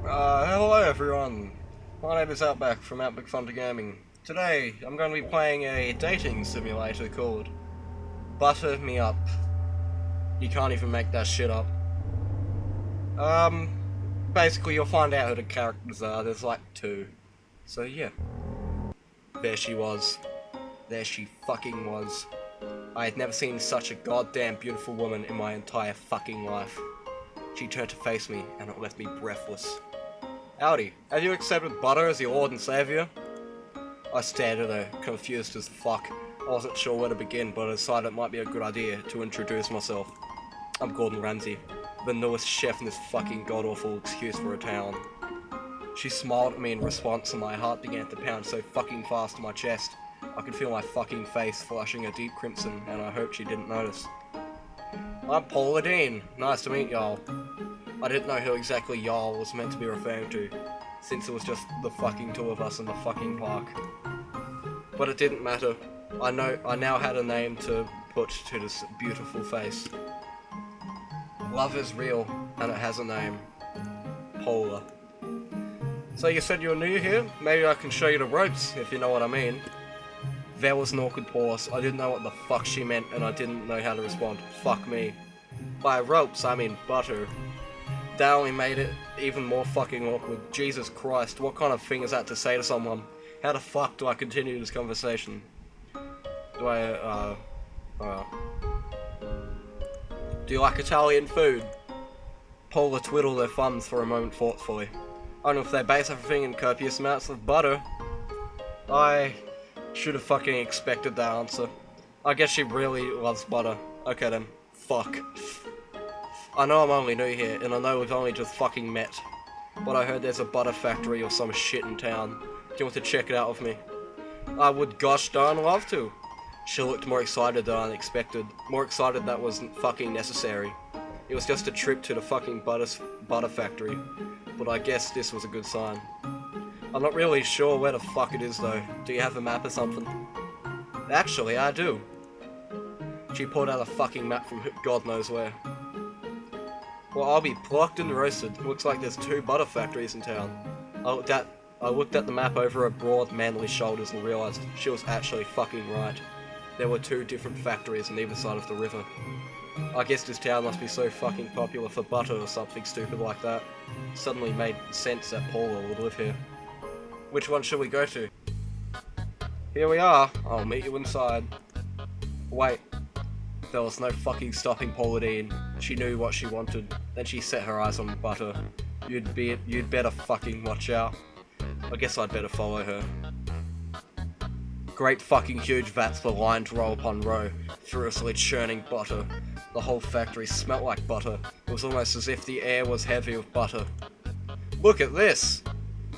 Hello everyone. My name is Outback from Outback Fun to Gaming. Today, I'm going to be playing a dating simulator called Butter Me Up. You can't even make that shit up. Basically you'll find out who the characters are. There's like two. So yeah. There she was. There she fucking was. I had never seen such a goddamn beautiful woman in my entire fucking life. She turned to face me, and it left me breathless. Howdy, have you accepted Butter as your Lord and Saviour? I stared at her, confused as fuck. I wasn't sure where to begin, but I decided it might be a good idea to introduce myself. I'm Gordon Ramsay, the newest chef in this fucking god-awful excuse for a town. She smiled at me in response, and my heart began to pound so fucking fast in my chest. I could feel my fucking face flushing a deep crimson, and I hoped she didn't notice. I'm Paula Dean. Nice to meet y'all. I didn't know who exactly y'all was meant to be referring to, since it was just the fucking two of us in the fucking park. But it didn't matter. I now had a name to put to this beautiful face. Love is real, and it has a name. Paula. So you said you're new here? Maybe I can show you the ropes, if you know what I mean. There was an awkward pause. I didn't know what the fuck she meant, and I didn't know how to respond. Fuck me. By ropes, I mean butter. That only made it even more fucking awkward. Jesus Christ, what kind of thing is that to say to someone? How the fuck do I continue this conversation? Do you like Italian food? Paula twiddled her thumbs for a moment thoughtfully. I don't know if they base everything in copious amounts of butter. I should have fucking expected that answer. I guess she really loves butter. Okay then. Fuck. I know I'm only new here, and I know we've only just fucking met. But I heard there's a butter factory or some shit in town. Do you want to check it out with me? I would gosh darn love to. She looked more excited than I expected. More excited that wasn't fucking necessary. It was just a trip to the fucking butter factory. But I guess this was a good sign. I'm not really sure where the fuck it is though. Do you have a map or something? Actually, I do. She pulled out a fucking map from God knows where. Well, I'll be plucked and roasted. Looks like there's two butter factories in town. I looked at the map over her broad, manly shoulders and realized she was actually fucking right. There were two different factories on either side of the river. I guess this town must be so fucking popular for butter or something stupid like that. Suddenly made sense that Paula would live here. Which one should we go to? Here we are. I'll meet you inside. Wait. There was no fucking stopping Paula Dean. She knew what she wanted. Then she set her eyes on butter. You'd better fucking watch out. I guess I'd better follow her. Great fucking huge vats were lined row upon row, furiously churning butter. The whole factory smelt like butter. It was almost as if the air was heavy with butter. Look at this!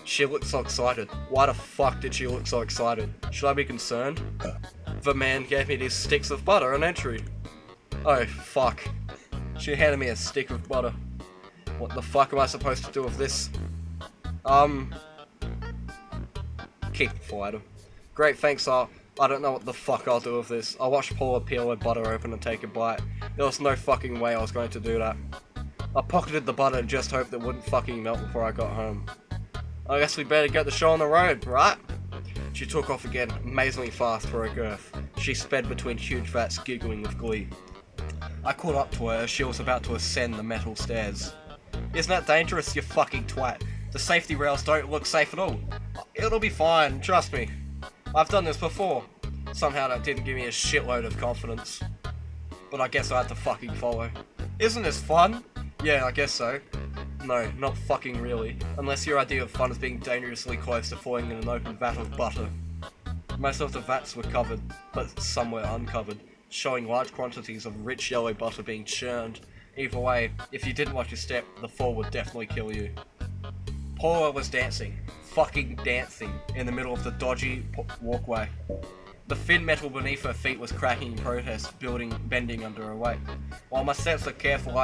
She looked so excited. Why the fuck did she look so excited? Should I be concerned? The man gave me these sticks of butter on entry. Oh, fuck. She handed me a stick of butter. What the fuck am I supposed to do with this? Keep it for later. Great, thanks, I don't know what the fuck I'll do with this. I watched Paula peel her butter open and take a bite. There was no fucking way I was going to do that. I pocketed the butter and just hoped it wouldn't fucking melt before I got home. I guess we better get the show on the road, right? She took off again, amazingly fast for her girth. She sped between huge vats, giggling with glee. I caught up to her as she was about to ascend the metal stairs. Isn't that dangerous, you fucking twat? The safety rails don't look safe at all. It'll be fine, trust me. I've done this before. Somehow that didn't give me a shitload of confidence. But I guess I had to fucking follow. Isn't this fun? Yeah, I guess so. No, not fucking really. Unless your idea of fun is being dangerously close to falling in an open vat of butter. Most of the vats were covered, but some were uncovered, showing large quantities of rich yellow butter being churned. Either way, if you didn't watch your step, the fall would definitely kill you. Paula was dancing, fucking dancing, in the middle of the dodgy walkway. The thin metal beneath her feet was cracking in protest, bending under her weight. While my steps were careful,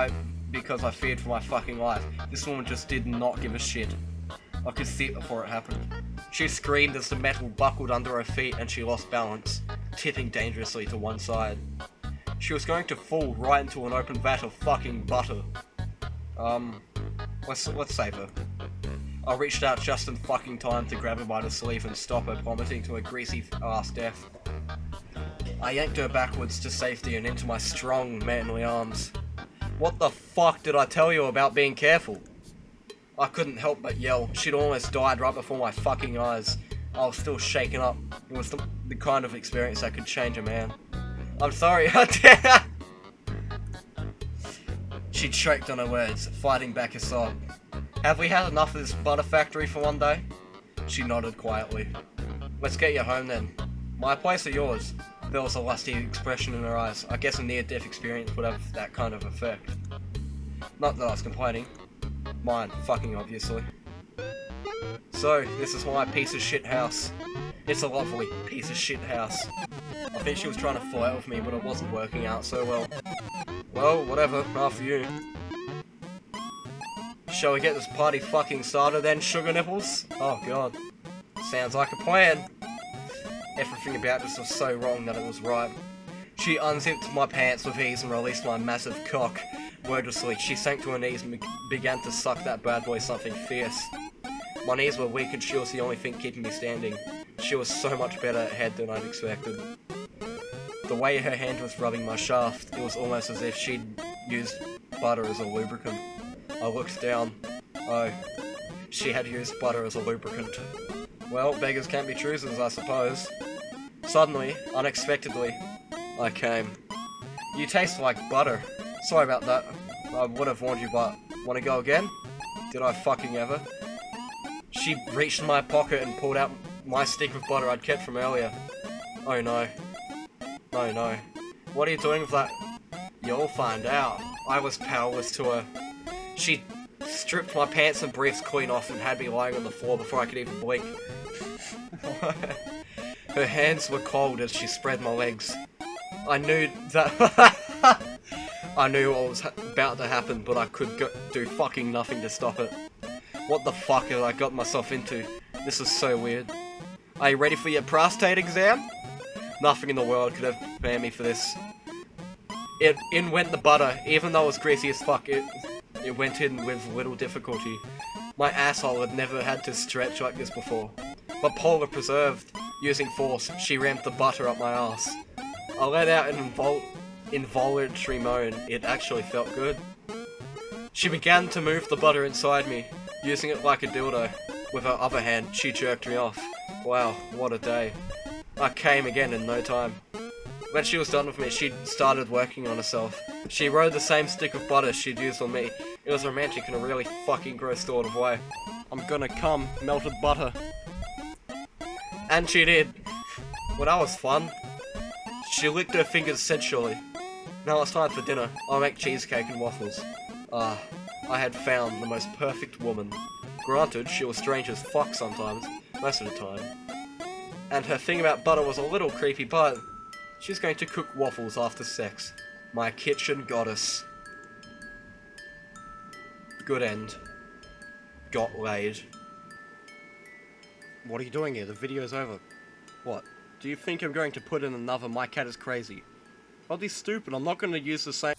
because I feared for my fucking life, this woman just did not give a shit. I could see it before it happened. She screamed as the metal buckled under her feet and she lost balance, tipping dangerously to one side. She was going to fall right into an open vat of fucking butter. Let's save her. I reached out just in fucking time to grab her by the sleeve and stop her plummeting to a greasy ass death. I yanked her backwards to safety and into my strong, manly arms. What the fuck did I tell you about being careful? I couldn't help but yell. She'd almost died right before my fucking eyes. I was still shaken up. It was the kind of experience that could change a man. I'm sorry. She choked on her words, fighting back a sob. Have we had enough of this butter factory for one day? She nodded quietly. Let's get you home then. My place or yours? There was a lusty expression in her eyes. I guess a near-death experience would have that kind of effect. Not that I was complaining. Mine, fucking obviously. So, this is my piece of shit house. It's a lovely piece of shit house. I think she was trying to flirt with me, but it wasn't working out so well. Well, whatever, after you. Shall we get this party fucking started then, sugar nipples? Oh god. Sounds like a plan. Everything about this was so wrong that it was right. She unzipped my pants with ease and released my massive cock. Wordlessly, she sank to her knees and began to suck that bad boy something fierce. My knees were weak and she was the only thing keeping me standing. She was so much better at head than I'd expected. The way her hand was rubbing my shaft, it was almost as if she'd used butter as a lubricant. I looked down. Oh, she had used butter as a lubricant. Well, beggars can't be choosers, I suppose. Suddenly, unexpectedly, I came. You taste like butter. Sorry about that. I would have warned you, but wanna go again? Did I fucking ever? She reached in my pocket and pulled out my stick of butter I'd kept from earlier. Oh no. No, no. What are you doing with that? You'll find out. I was powerless to her. She stripped my pants and briefs clean off and had me lying on the floor before I could even blink. Her hands were cold as she spread my legs. I knew that... I knew what was about to happen, but I could do fucking nothing to stop it. What the fuck have I got myself into? This is so weird. Are you ready for your prostate exam? Nothing in the world could have prepared me for this. In went the butter, even though it was greasy as fuck, it went in with little difficulty. My asshole had never had to stretch like this before. But Polar preserved. Using force, she rammed the butter up my ass. I let out an involuntary moan. It actually felt good. She began to move the butter inside me, using it like a dildo. With her other hand, she jerked me off. Wow, what a day. I came again in no time. When she was done with me, she started working on herself. She rode the same stick of butter she'd used on me. It was romantic in a really fucking gross sort of way. I'm gonna come, melted butter. And she did. Well, that was fun. She licked her fingers sensually. Now it's time for dinner. I'll make cheesecake and waffles. I had found the most perfect woman. Granted, she was strange as fuck sometimes, most of the time. And her thing about butter was a little creepy, but she's going to cook waffles after sex. My kitchen goddess. Good end. Got laid. What are you doing here? The video's over. What? Do you think I'm going to put in another My Cat is Crazy? I'll be stupid. I'm not going to use the same...